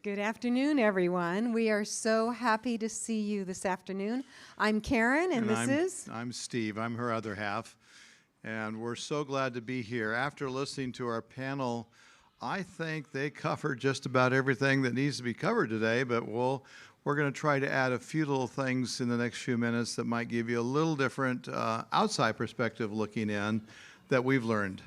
Good afternoon, everyone. We are so happy to see you this afternoon. I'm Karen, and I'm Steve. I'm her other half. And we're so glad to be here. After listening to our panel, I think they covered just about everything that needs to be covered today, but we're going to try to add a few little things in the next few minutes that might give you a little different outside perspective looking in that we've learned.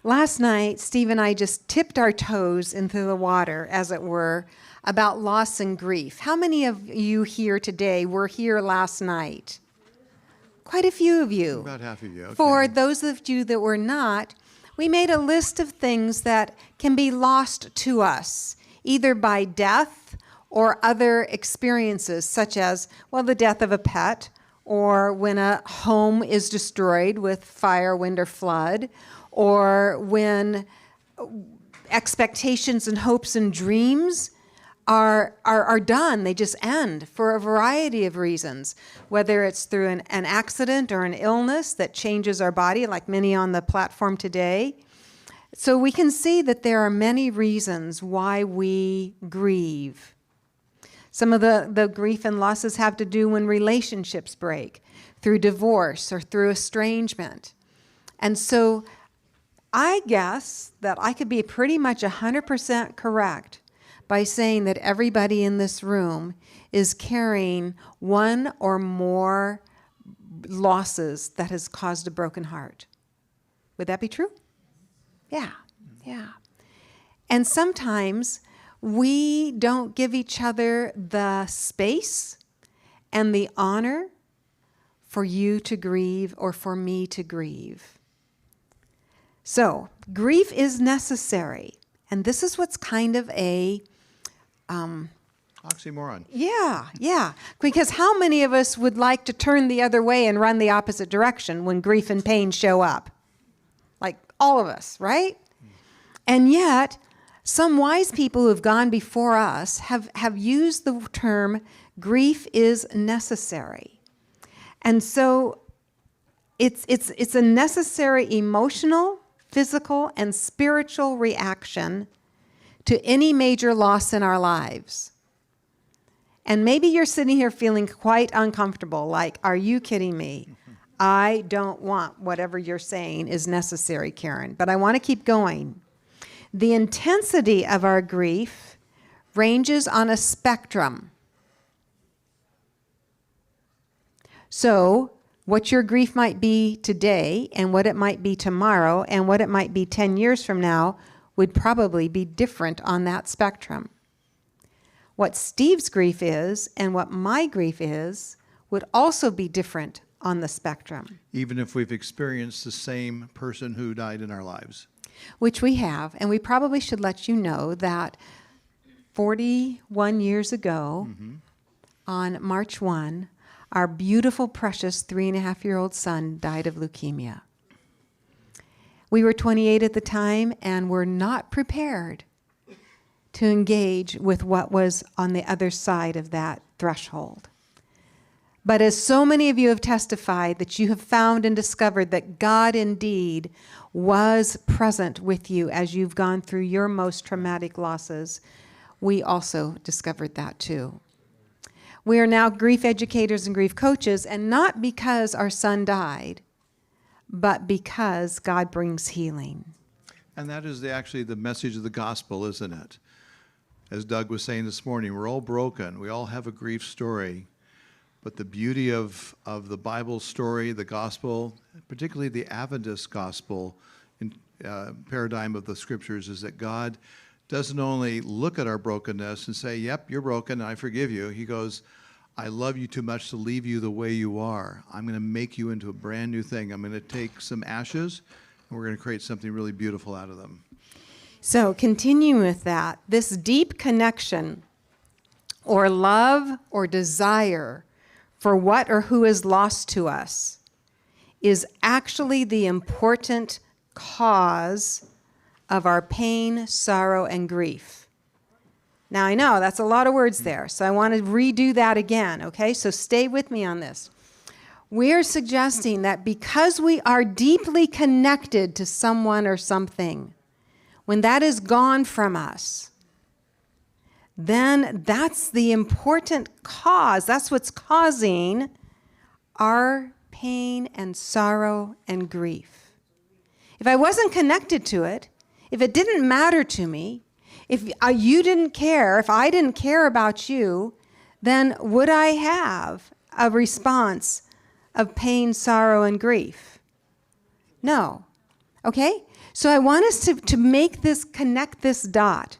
Last night, Steve and I just tipped our toes into the water, as it were, about loss and grief. How many of you here today were here last night? Quite a few of you. About half of you, okay. For those of you that were not, we made a list of things that can be lost to us, either by death or other experiences, such as, well, the death of a pet, or when a home is destroyed with fire, wind, or flood, or when expectations and hopes and dreams are done. They just end for a variety of reasons, whether it's through an accident or an illness that changes our body, like many on the platform today. So we can see that there are many reasons why we grieve. Some of the grief and losses have to do when relationships break, through divorce or through estrangement. And so I guess that I could be pretty much 100% correct by saying that everybody in this room is carrying one or more losses that has caused a broken heart. Would that be true? Yeah. And sometimes we don't give each other the space and the honor for you to grieve or for me to grieve. So, grief is necessary. And this is what's kind of a oxymoron. Yeah. Because how many of us would like to turn the other way and run the opposite direction when grief and pain show up? Like all of us, right? And yet, some wise people who have gone before us have used the term grief is necessary. And so it's a necessary emotional, physical, and spiritual reaction to any major loss in our lives. And maybe you're sitting here feeling quite uncomfortable, like, are you kidding me? I don't want whatever you're saying is necessary, Karen, but I want to keep going. The intensity of our grief ranges on a spectrum. So, what your grief might be today and what it might be tomorrow and what it might be 10 years from now would probably be different on that spectrum. What Steve's grief is and what my grief is would also be different on the spectrum. Even if we've experienced the same person who died in our lives. Which we have, and we probably should let you know that 41 years ago, on March 1, our beautiful, precious 3.5-year-old son died of leukemia. We were 28 at the time and were not prepared to engage with what was on the other side of that threshold. But as so many of you have testified that you have found and discovered that God indeed was present with you as you've gone through your most traumatic losses, we also discovered that too. We are now grief educators and grief coaches, and not because our son died, but because God brings healing. And that is actually the message of the gospel, isn't it? As Doug was saying this morning, we're all broken. We all have a grief story. But the beauty of the Bible story, the gospel, particularly the Adventist gospel paradigm of the scriptures, is that God doesn't only look at our brokenness and say, yep, you're broken, I forgive you. He goes, I love you too much to leave you the way you are. I'm going to make you into a brand new thing. I'm going to take some ashes, and we're going to create something really beautiful out of them. So continuing with that, this deep connection or love or desire for what or who is lost to us is actually the important cause of our pain, sorrow, and grief. Now, I know that's a lot of words there, so I want to redo that again, okay? So stay with me on this. We're suggesting that because we are deeply connected to someone or something, when that is gone from us, then that's the important cause. That's what's causing our pain and sorrow and grief. If I wasn't connected to it, if it didn't matter to me, if you didn't care, if I didn't care about you, then would I have a response of pain, sorrow, and grief? No. Okay? So I want us to make this, connect this dot.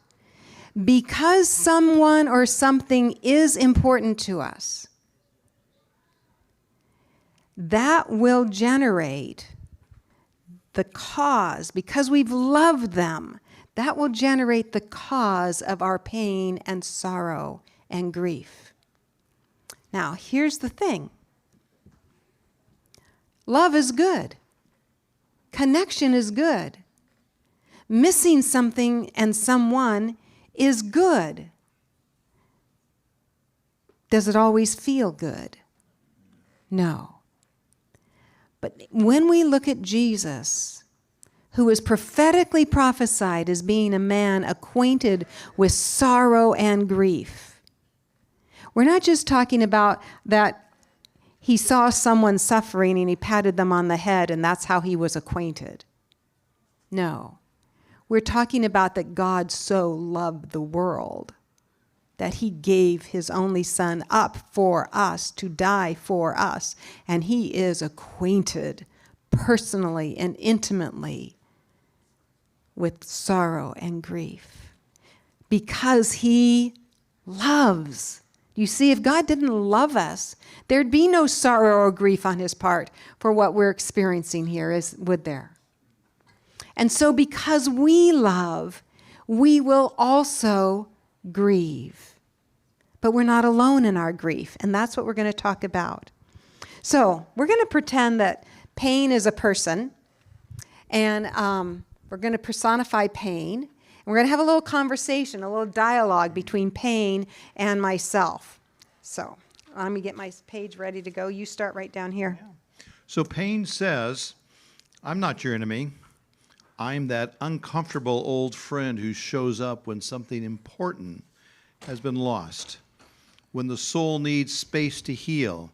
Because someone or something is important to us, that will generate the cause, because we've loved them, that will generate the cause of our pain and sorrow and grief. Now, here's the thing. Love is good. Connection is good. Missing something and someone is good. Does it always feel good? No. But when we look at Jesus, who is prophetically prophesied as being a man acquainted with sorrow and grief, we're not just talking about that he saw someone suffering and he patted them on the head and that's how he was acquainted. No. We're talking about that God so loved the world that he gave his only son up for us to die for us. And he is acquainted personally and intimately with sorrow and grief because he loves. You see, if God didn't love us, there'd be no sorrow or grief on his part for what we're experiencing here, would there? And so because we love, we will also grieve. But we're not alone in our grief, and that's what we're going to talk about. So we're going to pretend that pain is a person, and we're going to personify pain, and we're going to have a little conversation, a little dialogue between pain and myself. So let me get my page ready to go. You start right down here. Yeah. So pain says, I'm not your enemy. I'm that uncomfortable old friend who shows up when something important has been lost. When the soul needs space to heal,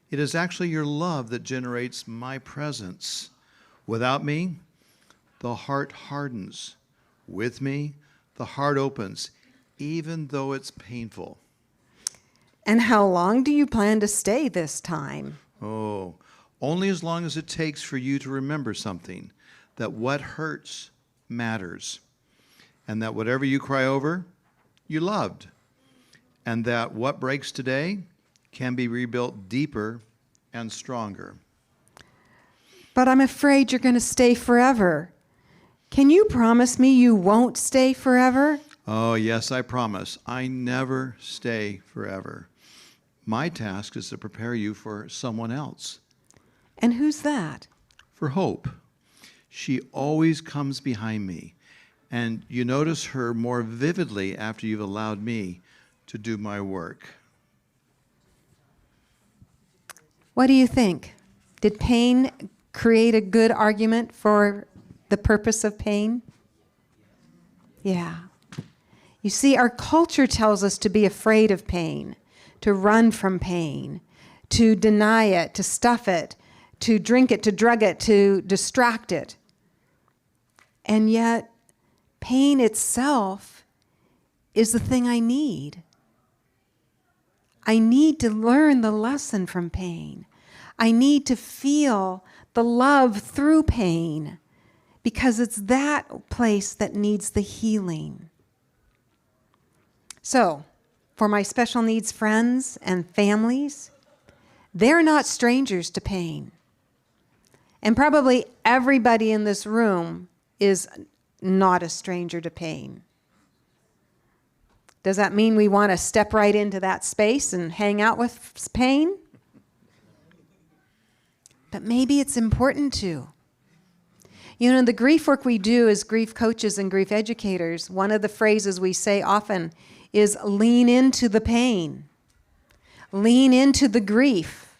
it is actually your love that generates my presence. Without me, the heart hardens. With me, the heart opens, even though it's painful. And how long do you plan to stay this time? Oh, only as long as it takes for you to remember something, that what hurts matters, and that whatever you cry over, you loved, and that what breaks today can be rebuilt deeper and stronger. But I'm afraid you're going to stay forever. Can you promise me you won't stay forever? Oh, yes, I promise. I never stay forever. My task is to prepare you for someone else. And who's that? For Hope. She always comes behind me, and you notice her more vividly after you've allowed me to do my work. What do you think? Did pain create a good argument for the purpose of pain? Yeah. You see, our culture tells us to be afraid of pain, to run from pain, to deny it, to stuff it, to drink it, to drug it, to distract it. And yet, pain itself is the thing I need. I need to learn the lesson from pain. I need to feel the love through pain because it's that place that needs the healing. So, for my special needs friends and families, they're not strangers to pain. And probably everybody in this room is not a stranger to pain. Does that mean we want to step right into that space and hang out with pain? But maybe it's important to. You know, the grief work we do as grief coaches and grief educators, one of the phrases we say often is lean into the pain. Lean into the grief.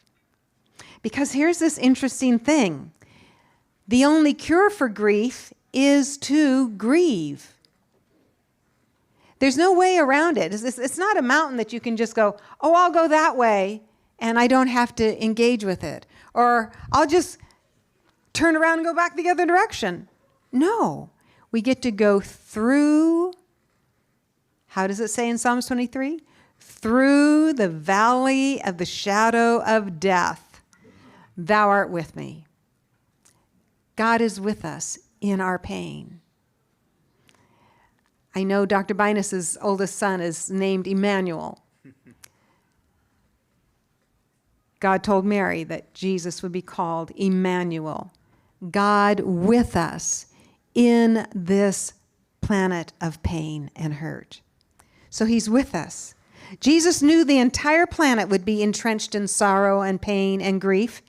Because here's this interesting thing. The only cure for grief is to grieve. There's no way around it. It's not a mountain that you can just go, oh, I'll go that way, and I don't have to engage with it. Or I'll just turn around and go back the other direction. No. We get to go through, how does it say in Psalms 23? Through the valley of the shadow of death, thou art with me. God is with us in our pain. I know Dr. Binus's oldest son is named Emmanuel. God told Mary that Jesus would be called Emmanuel, God with us in this planet of pain and hurt. So he's with us. Jesus knew the entire planet would be entrenched in sorrow and pain and grief.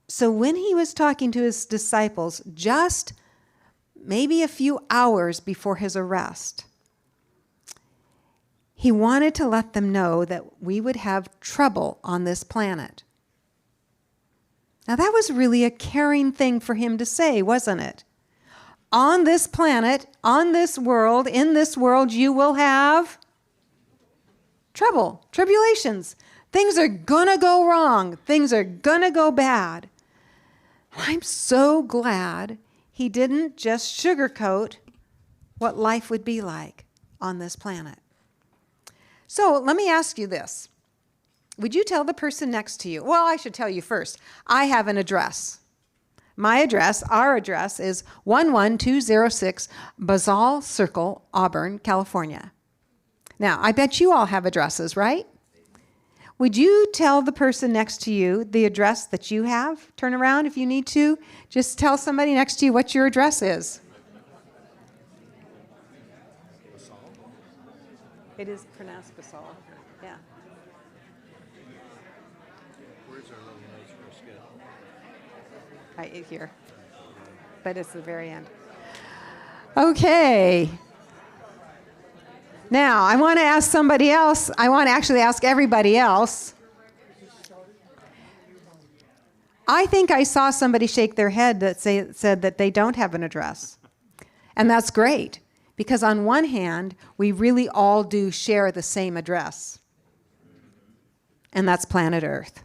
So when he was talking to his disciples, just maybe a few hours before his arrest, he wanted to let them know that we would have trouble on this planet. Now that was really a caring thing for him to say, wasn't it? On this planet, on this world, in this world, you will have trouble, tribulations. Things are gonna go wrong. Things are gonna go bad. I'm so glad he didn't just sugarcoat what life would be like on this planet. So let me ask you this. Would you tell the person next to you? Well, I should tell you first. I have an address. My address, our address, is 11206 Basal Circle, Auburn, California. Now, I bet you all have addresses, right? Would you tell the person next to you the address that you have? Turn around if you need to. Just tell somebody next to you what your address is. It is pronounced Basal. Yeah. Where's our little notes for schedule? Right here. But it's the very end. Okay. Now, I want to ask somebody else. I want to actually ask everybody else. I think I saw somebody shake their head that said that they don't have an address. And that's great, because on one hand, we really all do share the same address. And that's planet Earth.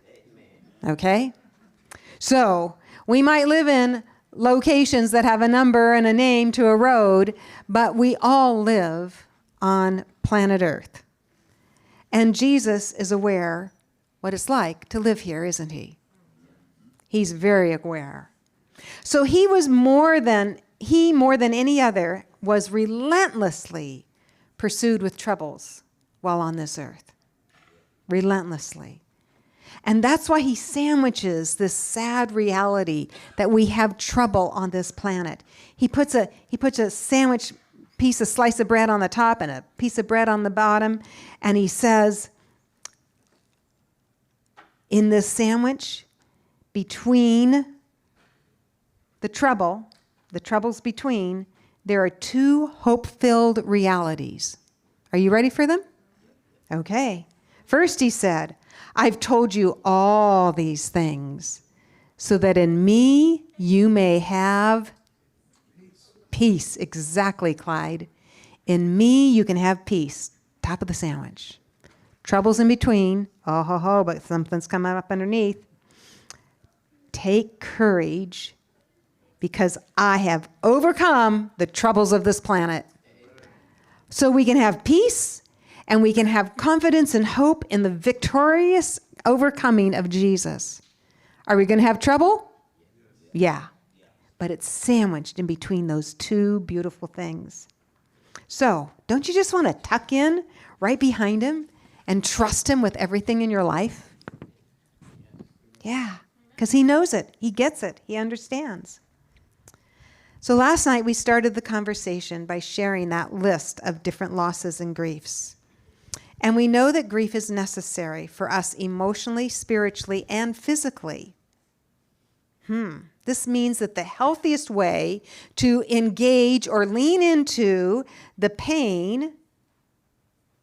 Okay? So, we might live in locations that have a number and a name to a road, but we all live on planet Earth. And Jesus is aware what it's like to live here, isn't he? He's very aware. So he more than any other, was relentlessly pursued with troubles while on this earth. Relentlessly. And that's why he sandwiches this sad reality that we have trouble on this planet. He puts a sandwich piece, a slice of bread on the top and a piece of bread on the bottom, and he says, in this sandwich, between the troubles between, there are two hope-filled realities. Are you ready for them? Okay. First, he said, I've told you all these things so that in me you may have peace. Exactly, Clyde. In me you can have peace. Top of the sandwich. Troubles in between. Oh, ho, ho, but something's coming up underneath. Take courage, because I have overcome the troubles of this planet. So we can have peace, and we can have confidence and hope in the victorious overcoming of Jesus. Are we going to have trouble? Yeah. But it's sandwiched in between those two beautiful things. So, don't you just want to tuck in right behind him and trust him with everything in your life? Yeah, because he knows it. He gets it. He understands. So last night we started the conversation by sharing that list of different losses and griefs. And we know that grief is necessary for us emotionally, spiritually, and physically. This means that the healthiest way to engage or lean into the pain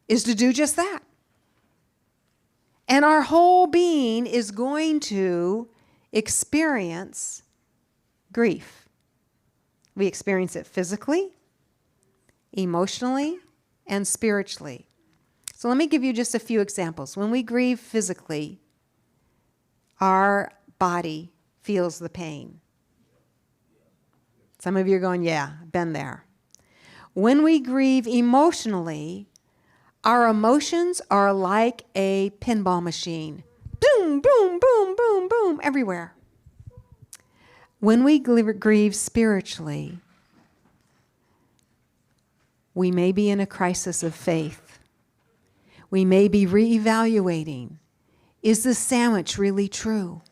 is to do just that. And our whole being is going to experience grief. We experience it physically, emotionally, and spiritually. So let me give you just a few examples. When we grieve physically, our body feels the pain. Some of you are going, yeah, been there. When we grieve emotionally, our emotions are like a pinball machine. Boom, boom, boom, boom, boom, everywhere. When we grieve spiritually, we may be in a crisis of faith. We may be reevaluating. Is this sandwich really true?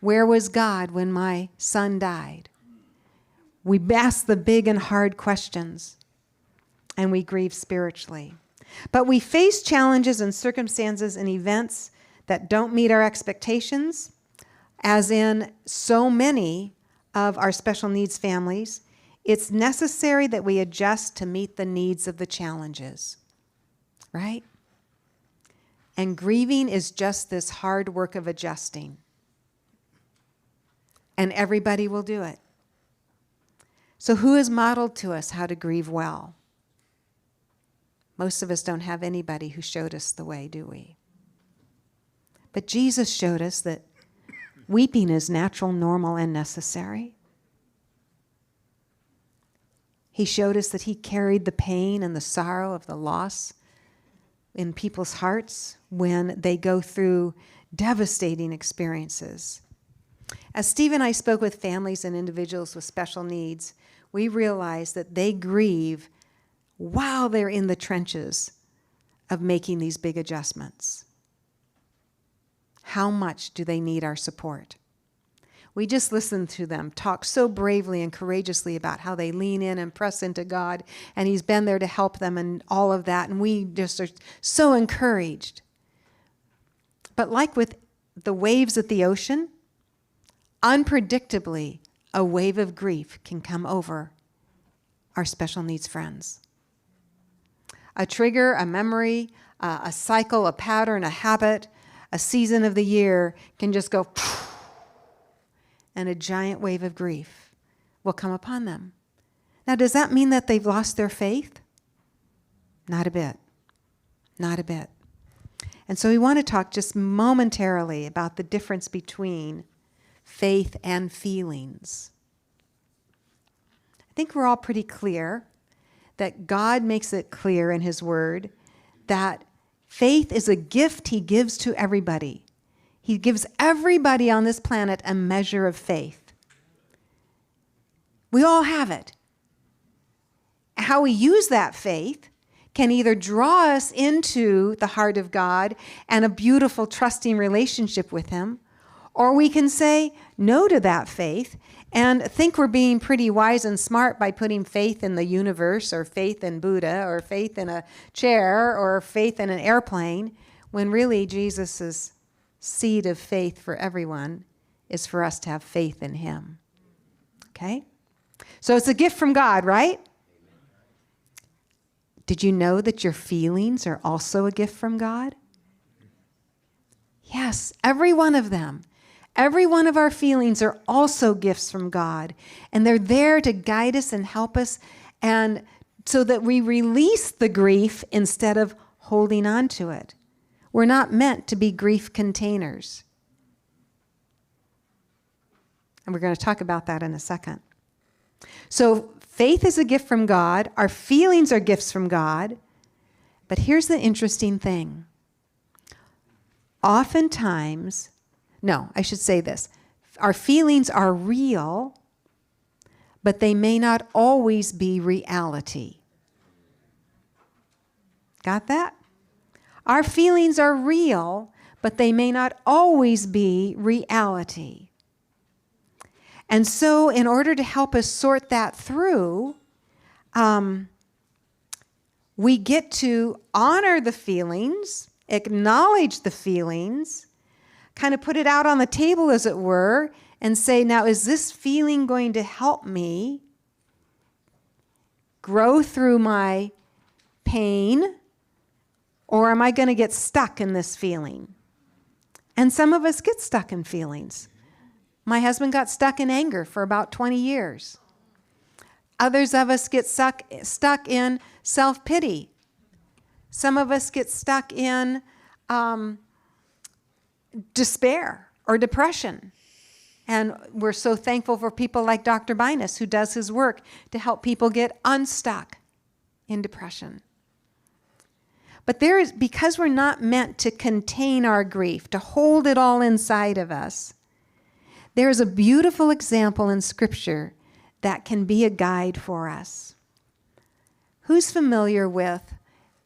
Where was God when my son died? We ask the big and hard questions, and we grieve spiritually. But we face challenges and circumstances and events that don't meet our expectations, as in so many of our special needs families. It's necessary that we adjust to meet the needs of the challenges, right? And grieving is just this hard work of adjusting. And everybody will do it. So who has modeled to us how to grieve well? Most of us don't have anybody who showed us the way, do we? But Jesus showed us that weeping is natural, normal, and necessary. He showed us that he carried the pain and the sorrow of the loss in people's hearts when they go through devastating experiences. As Steve and I spoke with families and individuals with special needs, we realized that they grieve while they're in the trenches of making these big adjustments. How much do they need our support? We just listened to them talk so bravely and courageously about how they lean in and press into God, and he's been there to help them and all of that, and we just are so encouraged. But like with the waves at the ocean, unpredictably, a wave of grief can come over our special needs friends. A trigger, a memory, a cycle, a pattern, a habit, a season of the year can just go, and a giant wave of grief will come upon them. Now, does that mean that they've lost their faith? Not a bit. Not a bit. And so we want to talk just momentarily about the difference between faith and feelings. I think we're all pretty clear that God makes it clear in his word that faith is a gift he gives to everybody. He gives everybody on this planet a measure of faith. We all have it. How we use that faith can either draw us into the heart of God and a beautiful, trusting relationship with him, or we can say no to that faith and think we're being pretty wise and smart by putting faith in the universe or faith in Buddha or faith in a chair or faith in an airplane, when really Jesus' seed of faith for everyone is for us to have faith in him. Okay? So it's a gift from God, right? Did you know that your feelings are also a gift from God? Yes, every one of them. Every one of our feelings are also gifts from God, and they're there to guide us and help us, and so that we release the grief instead of holding on to it. We're not meant to be grief containers. And we're going to talk about that in a second. So faith is a gift from God. Our feelings are gifts from God. But here's the interesting thing. Oftentimes, no, I should say this. Our feelings are real, but they may not always be reality. Got that? Our feelings are real, but they may not always be reality. And so in order to help us sort that through, we get to honor the feelings, acknowledge the feelings, kind of put it out on the table, as it were, and say, now, is this feeling going to help me grow through my pain, or am I going to get stuck in this feeling? And some of us get stuck in feelings. My husband got stuck in anger for about 20 years. Others of us get stuck in self-pity. Some of us get stuck in despair or depression. And we're so thankful for people like Dr. Binus, who does his work to help people get unstuck in depression. But because we're not meant to contain our grief, to hold it all inside of us, there is a beautiful example in Scripture that can be a guide for us. Who's familiar with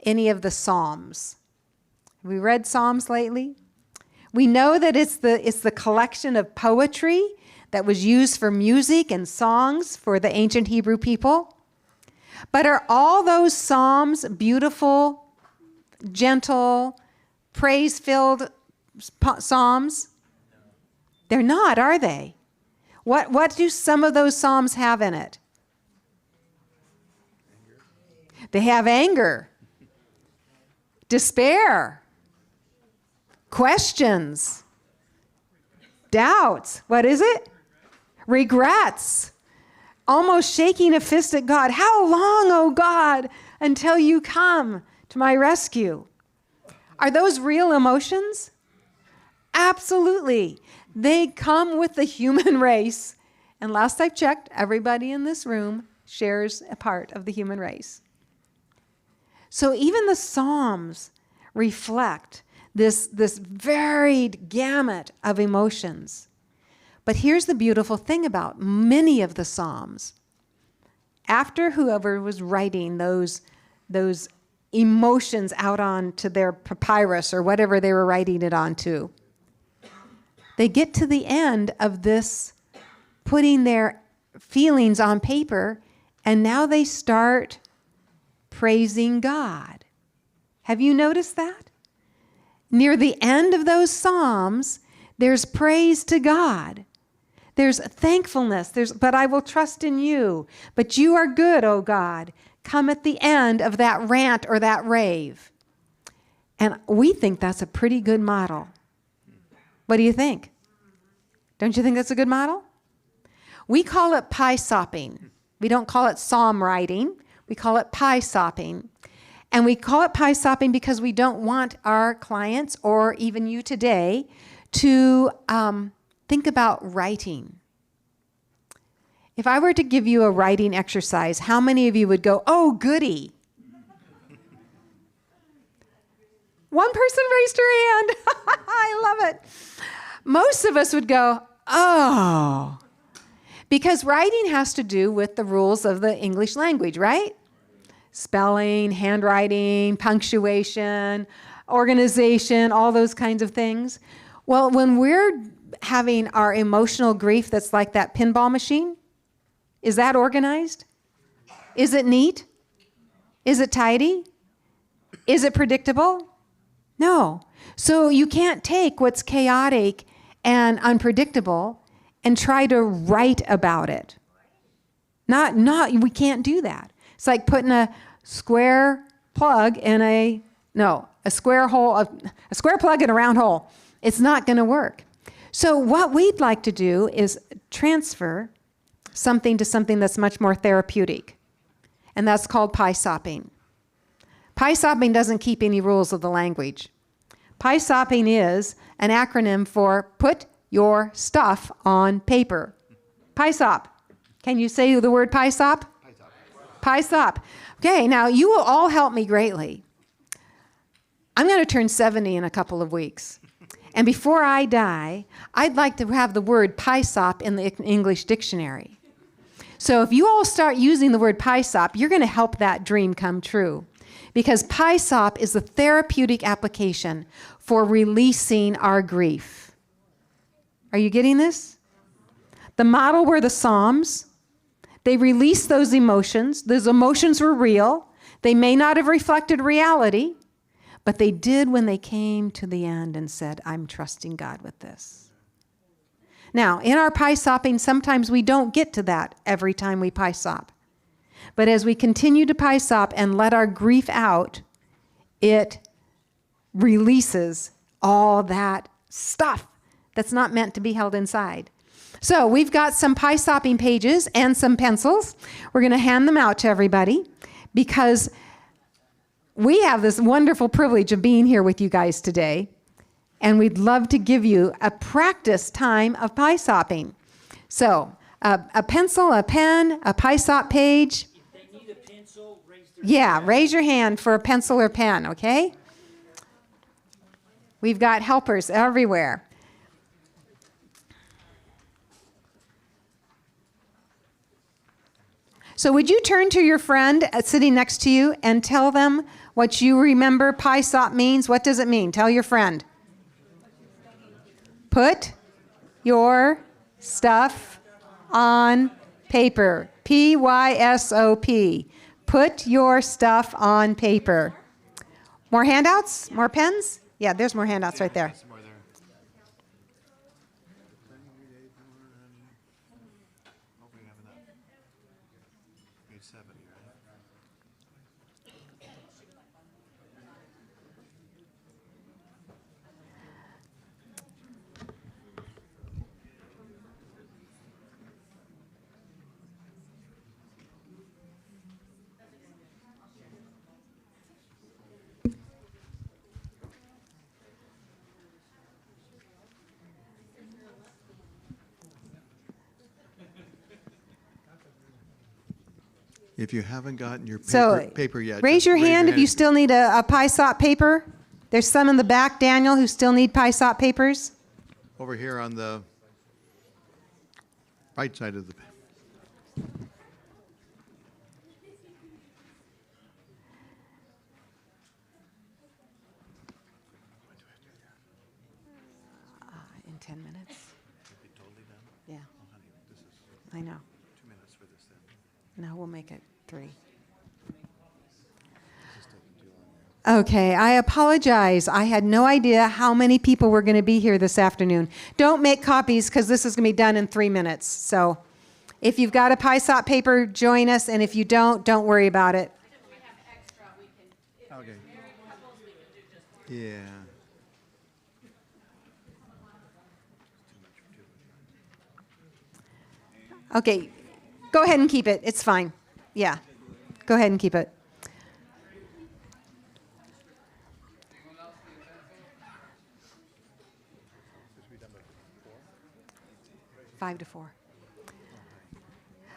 any of the Psalms? Have we read Psalms lately? We know that it's the collection of poetry that was used for music and songs for the ancient Hebrew people. But are all those Psalms beautiful, gentle, praise-filled Psalms? They're not, are they? What do some of those Psalms have in it? They have anger, despair, questions, doubts. What is it? Regrets. Almost shaking a fist at God. How long, oh God, until you come to my rescue? Are those real emotions? Absolutely. They come with the human race. And last I've checked, everybody in this room shares a part of the human race. So even the Psalms reflect this varied gamut of emotions. But here's the beautiful thing about many of the Psalms. After whoever was writing those emotions out onto their papyrus or whatever they were writing it onto, they get to the end of this putting their feelings on paper, and now they start praising God. Have you noticed that? Near the end of those Psalms, there's praise to God. There's thankfulness. But I will trust in you. But you are good, O God. Come at the end of that rant or that rave. And we think that's a pretty good model. What do you think? Don't you think that's a good model? We call it pie sopping. We don't call it psalm writing. We call it pie sopping. And we call it pie sopping because we don't want our clients or even you today to think about writing. If I were to give you a writing exercise, how many of you would go, oh, goody? One person raised her hand. I love it. Most of us would go, oh. Because writing has to do with the rules of the English language, right? Spelling, handwriting, punctuation, organization, all those kinds of things. Well, when we're having our emotional grief that's like that pinball machine, is that organized? Is it neat? Is it tidy? Is it predictable? No. So you can't take what's chaotic and unpredictable and try to write about it. We can't do that. It's like putting a square plug in a square plug in a round hole. It's not going to work. So what we'd like to do is transfer something to something that's much more therapeutic. And that's called pie sopping. Pie sopping doesn't keep any rules of the language. Pie sopping is an acronym for put your stuff on paper. Pie sop. Can you say the word pie sop? Pie sop. Pie sop. Okay, now you will all help me greatly. I'm going to turn 70 in a couple of weeks. And before I die, I'd like to have the word pie sop in the English dictionary. So if you all start using the word pie sop, you're going to help that dream come true. Because pie sop is the therapeutic application for releasing our grief. Are you getting this? The model were the Psalms. They released those emotions. Those emotions were real. They may not have reflected reality, but they did when they came to the end and said, I'm trusting God with this. Now, in our pie sopping, sometimes we don't get to that every time we pie sop. But as we continue to pie sop and let our grief out, it releases all that stuff that's not meant to be held inside. So we've got some pie stopping pages and some pencils. We're going to hand them out to everybody because we have this wonderful privilege of being here with you guys today. And we'd love to give you a practice time of pie stopping. So a pencil, a pen, a pie stop page. If they need a pencil, Raise your hand for a pencil or pen, okay? We've got helpers everywhere. So would you turn to your friend sitting next to you and tell them what you remember pie stop means? What does it mean? Tell your friend. Put your stuff on paper. P-Y-S-O-P. Put your stuff on paper. More handouts? More pens? Yeah, there's more handouts right there. If you haven't gotten your So paper yet, raise just your hand if you if still need a pie stop paper. There's some in the back, Daniel, who still need pie stop papers. over here on the right side of the. In 10 minutes? Yeah. I know. 2 minutes for this then. No, we'll make it 3. Okay, I apologize. I had no idea how many people were going to be here this afternoon. Don't make copies because this is going to be done in 3 minutes. So if you've got a pie stop paper, join us. And if you don't worry about it. Okay. Yeah. Okay, go ahead and keep it. It's fine. Yeah, go ahead and keep it. Five to 4.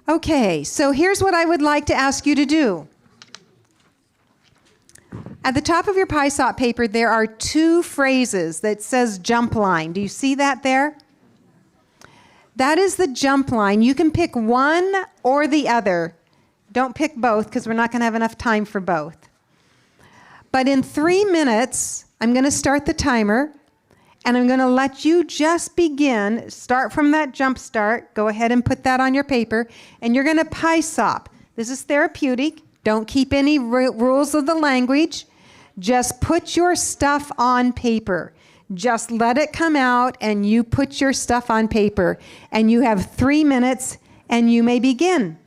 Okay, so here's what I would like to ask you to do. At the top of your pie stop paper, there are 2 phrases that says jump line. Do you see that there? That is the jump line. You can pick one or the other. Don't pick both because we're not going to have enough time for both. But in 3 minutes, I'm going to start the timer. And I'm going to let you just begin, start from that jump start, go ahead and put that on your paper, and you're going to pie stop. This is therapeutic. Don't keep any rules of the language. Just put your stuff on paper. Just let it come out, and you put your stuff on paper. And you have 3 minutes, and you may begin.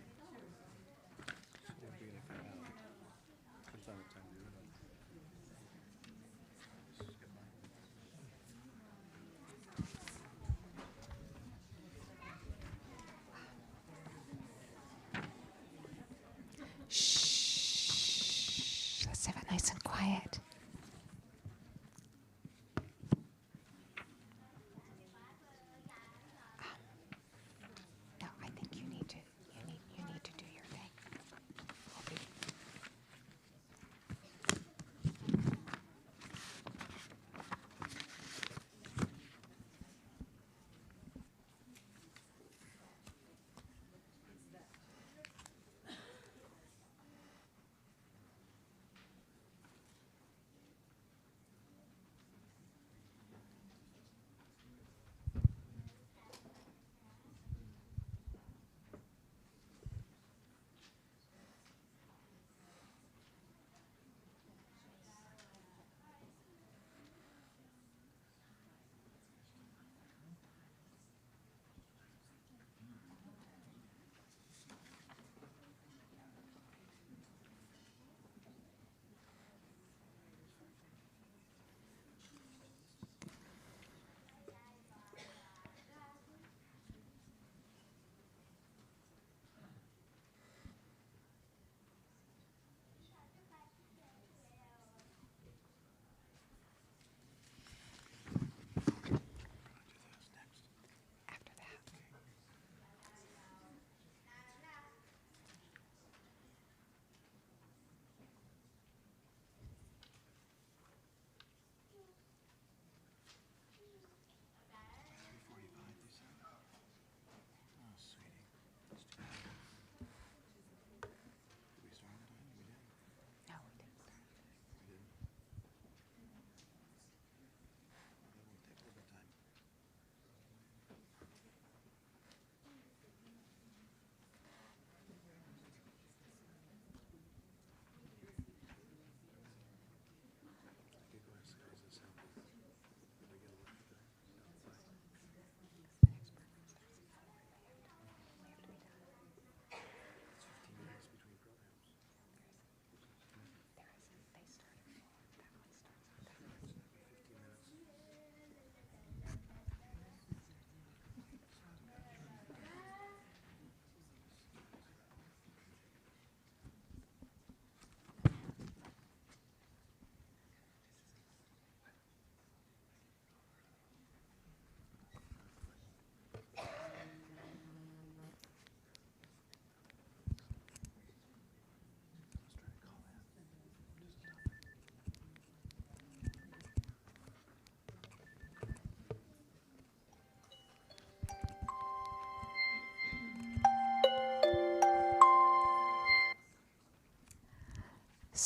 Let's have it nice and quiet. No, I think you need to do your thing.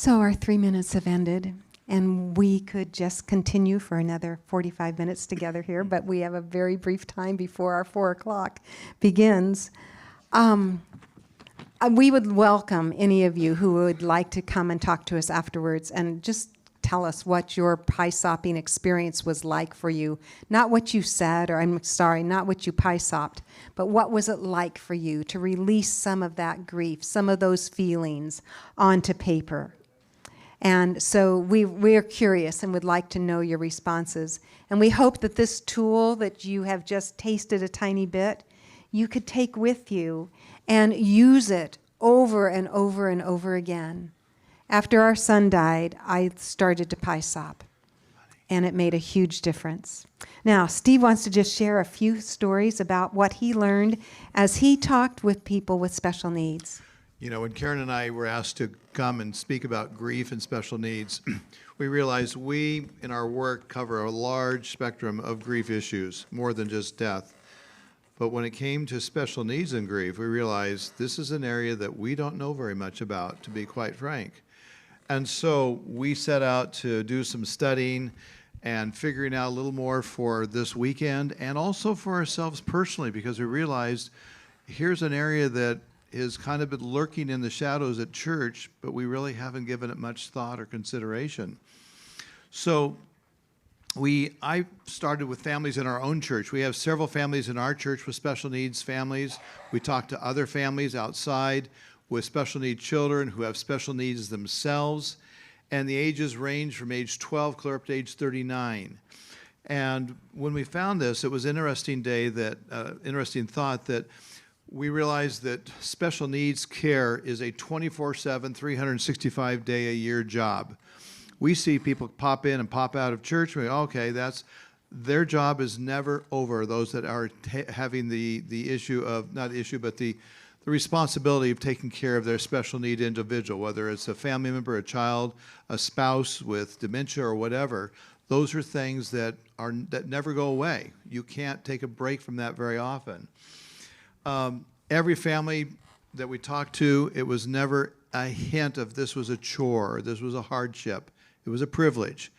So our 3 minutes have ended, and we could just continue for another 45 minutes together here, but we have a very brief time before our 4 o'clock begins. We would welcome any of you who would like to come and talk to us afterwards and just tell us what your pie-sopping experience was like for you. Not what you said, or I'm sorry, not what you pie-sopped, but what was it like for you to release some of that grief, some of those feelings onto paper. And so we're curious and would like to know your responses. And we hope that this tool that you have just tasted a tiny bit, you could take with you and use it over and over and over again. After our son died, I started to pie sop, and it made a huge difference. Now, Steve wants to just share a few stories about what he learned as he talked with people with special needs. You know, when Karen and I were asked to come and speak about grief and special needs, we realized we, in our work, cover a large spectrum of grief issues, more than just death. But when it came to special needs and grief, we realized this is an area that we don't know very much about, to be quite frank. And so we set out to do some studying and figuring out a little more for this weekend, and also for ourselves personally, because we realized here's an area that is kind of been lurking in the shadows at church, but we really haven't given it much thought or consideration. So I started with families in our own church. We have several families in our church with special needs families. We talk to other families outside with special needs children who have special needs themselves. And the ages range from age 12 clear up to age 39. And when we found this, it was an interesting thought that we realized that special needs care is a 24/7, 365-day-a-year job. We see people pop in and pop out of church. We go, okay, their job is never over. Those that are having the issue of, not issue, but the responsibility of taking care of their special need individual, whether it's a family member, a child, a spouse with dementia or whatever. Those are things that never go away. You can't take a break from that very often. Every family that we talked to, it was never a hint of this was a chore, or this was a hardship. It was a privilege.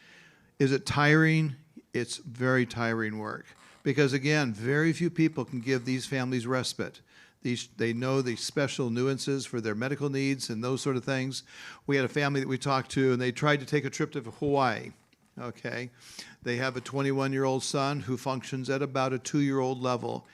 Is it tiring? It's very tiring work. Because again, very few people can give these families respite. They know the special nuances for their medical needs and those sort of things. We had a family that we talked to, and they tried to take a trip to Hawaii. Okay, they have a 21-year-old son who functions at about a 2-year-old level.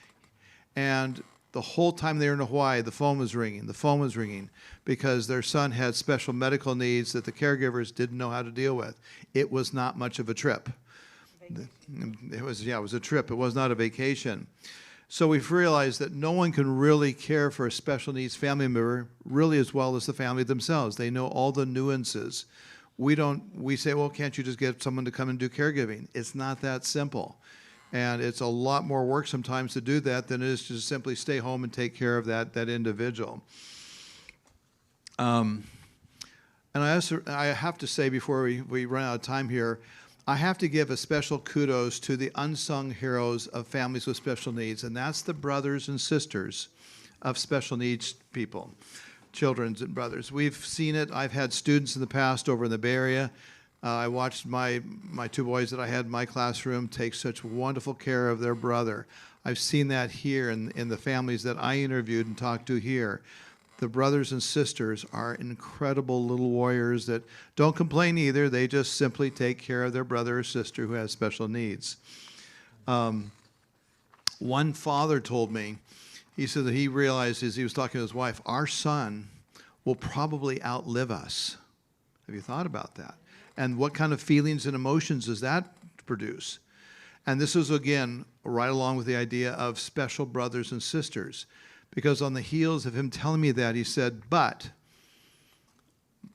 And the whole time they were in Hawaii, the phone was ringing, because their son had special medical needs that the caregivers didn't know how to deal with. It was not much of a trip. It was a trip. It was not a vacation. So we've realized that no one can really care for a special needs family member really as well as the family themselves. They know all the nuances. We say, well, can't you just get someone to come and do caregiving? It's not that simple. And it's a lot more work sometimes to do that than it is to simply stay home and take care of that individual. And I have to say, before we run out of time here, I have to give a special kudos to the unsung heroes of families with special needs, and that's the brothers and sisters of special needs people, children and brothers. We've seen it. I've had students in the past over in the Bay Area. I watched my 2 boys that I had in my classroom take such wonderful care of their brother. I've seen that here in the families that I interviewed and talked to here. The brothers and sisters are incredible little warriors that don't complain either. They just simply take care of their brother or sister who has special needs. One father told me, he said that he realized as he was talking to his wife, our son will probably outlive us. Have you thought about that? And what kind of feelings and emotions does that produce? And this is, again, right along with the idea of special brothers and sisters. Because on the heels of him telling me that, he said, but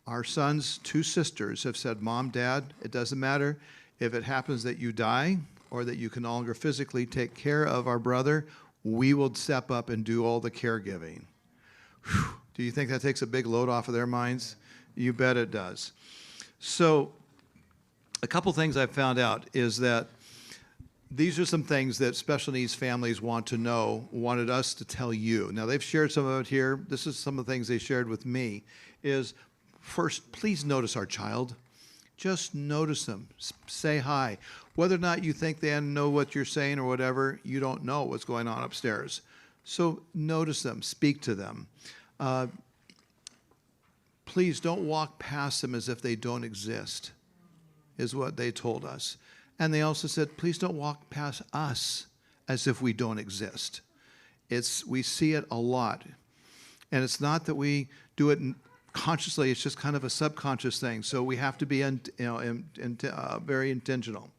our son's 2 sisters have said, Mom, Dad, it doesn't matter if it happens that you die or that you can no longer physically take care of our brother, we will step up and do all the caregiving. Whew. Do you think that takes a big load off of their minds? You bet it does. So a couple things I've found out is that these are some things that special needs families wanted us to tell you. Now, they've shared some of it here. This is some of the things they shared with me, is first, please notice our child. Just notice them. Say hi. Whether or not you think they know what you're saying or whatever, you don't know what's going on upstairs. So notice them. Speak to them. Please don't walk past them as if they don't exist, is what they told us. And they also said, please don't walk past us as if we don't exist. We see it a lot. And it's not that we do it consciously, it's just kind of a subconscious thing. So we have to be very intentional.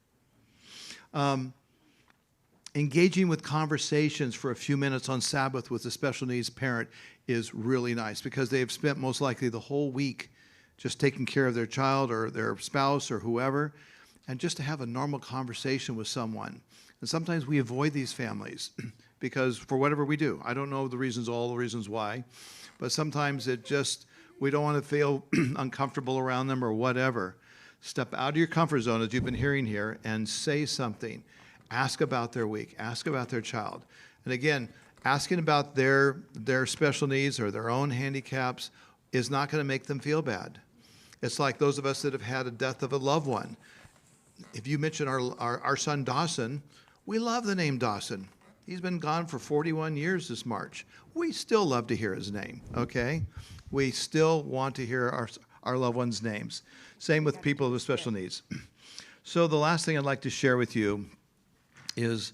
Engaging with conversations for a few minutes on Sabbath with a special needs parent is really nice because they've spent most likely the whole week just taking care of their child or their spouse or whoever, and just to have a normal conversation with someone. And sometimes we avoid these families because for whatever we do, I don't know all the reasons why, but sometimes we don't want to feel uncomfortable around them or whatever. Step out of your comfort zone, as you've been hearing here, and say something. Ask about their week. Ask about their child. And again, asking about their special needs or their own handicaps is not going to make them feel bad. It's like those of us that have had a death of a loved one. If you mention our son Dawson, we love the name Dawson. He's been gone for 41 years this March. We still love to hear his name, okay? We still want to hear our loved ones' names. Same with people with special needs. So the last thing I'd like to share with you is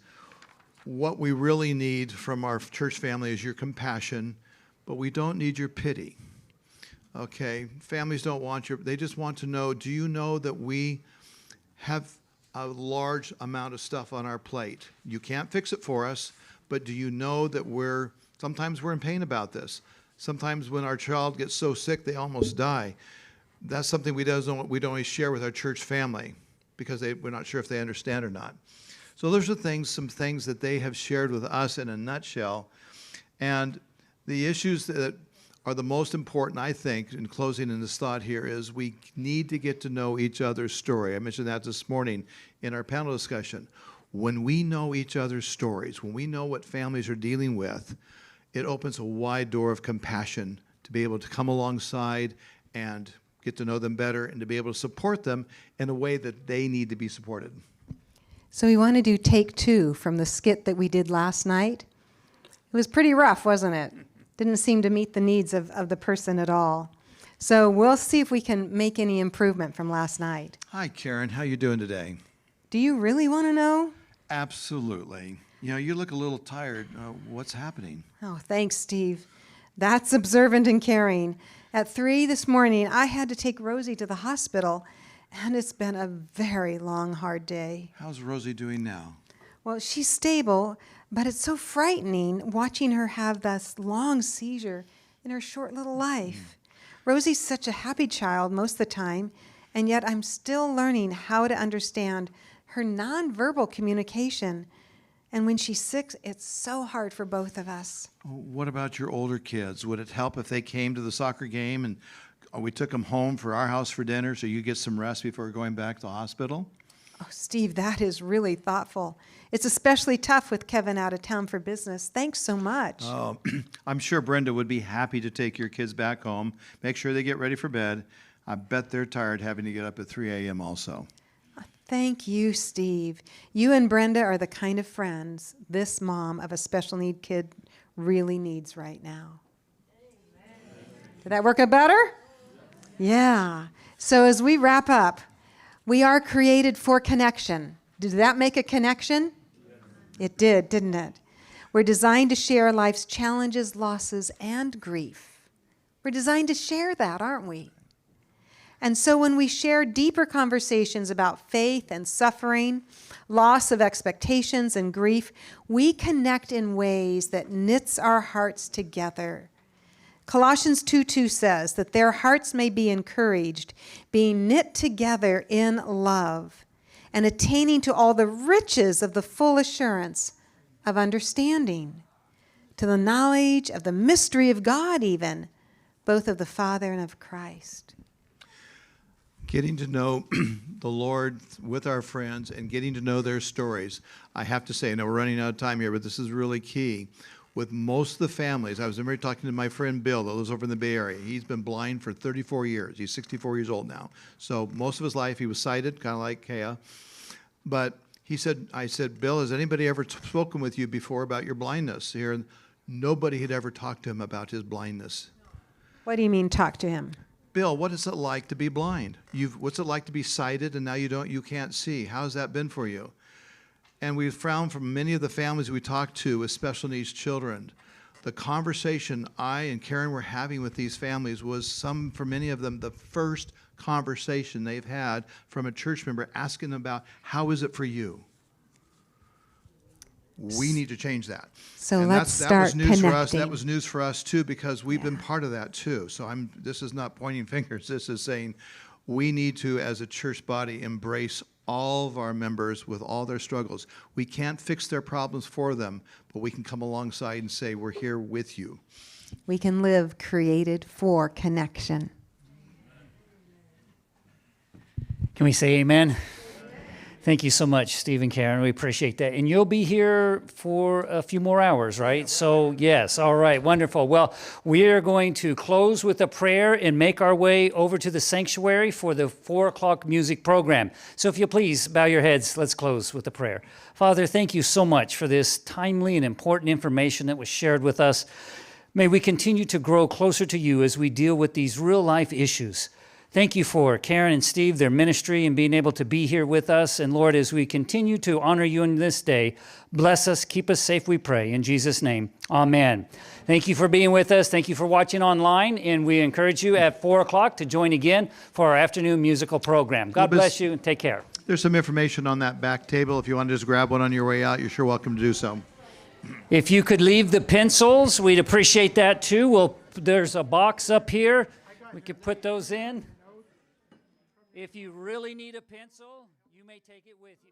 what we really need from our church family is your compassion, but we don't need your pity. Okay? Families don't want they just want to know, do you know that we have a large amount of stuff on our plate? You can't fix it for us, but do you know that sometimes we're in pain about this. Sometimes when our child gets so sick they almost die. That's something we don't always share with our church family because we're not sure if they understand or not. So those are some things that they have shared with us in a nutshell. And the issues that are the most important, I think, in closing in this thought here, is we need to get to know each other's story. I mentioned that this morning in our panel discussion. When we know each other's stories, when we know what families are dealing with, it opens a wide door of compassion to be able to come alongside and get to know them better and to be able to support them in a way that they need to be supported. So we want to do take 2 from the skit that we did last night. It was pretty rough, wasn't it? Didn't seem to meet the needs of the person at all. So we'll see if we can make any improvement from last night. Hi, Karen. How you doing today? Do you really want to know? Absolutely. You look a little tired. What's happening? Oh, thanks, Steve. That's observant and caring. At 3 this morning, I had to take Rosie to the hospital, and it's been a very long, hard day. How's Rosie doing now? Well, she's stable, but it's so frightening watching her have this long seizure in her short little life. Rosie's such a happy child most of the time, and yet I'm still learning how to understand her nonverbal communication. And when she's sick, it's so hard for both of us. What about your older kids? Would it help if they came to the soccer game and we took them home for our house for dinner so you get some rest before going back to the hospital? Oh, Steve, that is really thoughtful. It's especially tough with Kevin out of town for business. Thanks so much. Oh, I'm sure Brenda would be happy to take your kids back home, make sure they get ready for bed. I bet they're tired having to get up at 3 a.m. also. Thank you, Steve. You and Brenda are the kind of friends this mom of a special need kid really needs right now. Amen. Did that work out better? Yeah. So as we wrap up, we are created for connection. Did that make a connection? It did, didn't it? We're designed to share life's challenges, losses, and grief. We're designed to share that, aren't we? And so when we share deeper conversations about faith and suffering, loss of expectations and grief, we connect in ways that knits our hearts together. Colossians 2:2 says that their hearts may be encouraged, being knit together in love, and attaining to all the riches of the full assurance of understanding, to the knowledge of the mystery of God even, both of the Father and of Christ. Getting to know the Lord with our friends and getting to know their stories. I have to say, I know we're running out of time here, but this is really key. with most of the families. I was talking to my friend Bill that lives over in the Bay Area. He's been blind for 34 years. He's 64 years old now. So most of his life he was sighted, kind of like Kea. But I said, Bill, has anybody ever spoken with you before about your blindness here? And nobody had ever talked to him about his blindness. What do you mean, talk to him? Bill, what is it like to be blind? What's it like to be sighted and now you can't see? How has that been for you? And we've found from many of the families we talked to with special needs children, the conversation I and Karen were having with these families was for many of them, the first conversation they've had from a church member asking them about, how is it for you? We need to change that. So and let's that start was news connecting. for us. That was news for us too, because we've been part of that too. So this is not pointing fingers. This is saying we need to, as a church body, embrace all of our members with all their struggles. We can't fix their problems for them, but we can come alongside and say, we're here with you. We can live created for connection. Can we say amen? Thank you so much, Steve and Karen. We appreciate that. And you'll be here for a few more hours, right? So, yes. All right. Wonderful. Well, we are going to close with a prayer and make our way over to the sanctuary for the 4 o'clock music program. So if you please bow your heads, let's close with a prayer. Father, thank you so much for this timely and important information that was shared with us. May we continue to grow closer to you as we deal with these real life issues. Thank you for Karen and Steve, their ministry, and being able to be here with us. And Lord, as we continue to honor you in this day, bless us, keep us safe, we pray. In Jesus' name, amen. Thank you for being with us. Thank you for watching online. And we encourage you at 4 o'clock to join again for our afternoon musical program. God bless you and take care. There's some information on that back table. If you want to just grab one on your way out, you're sure welcome to do so. If you could leave the pencils, we'd appreciate that too. There's a box up here. We could put those in. If you really need a pencil, you may take it with you.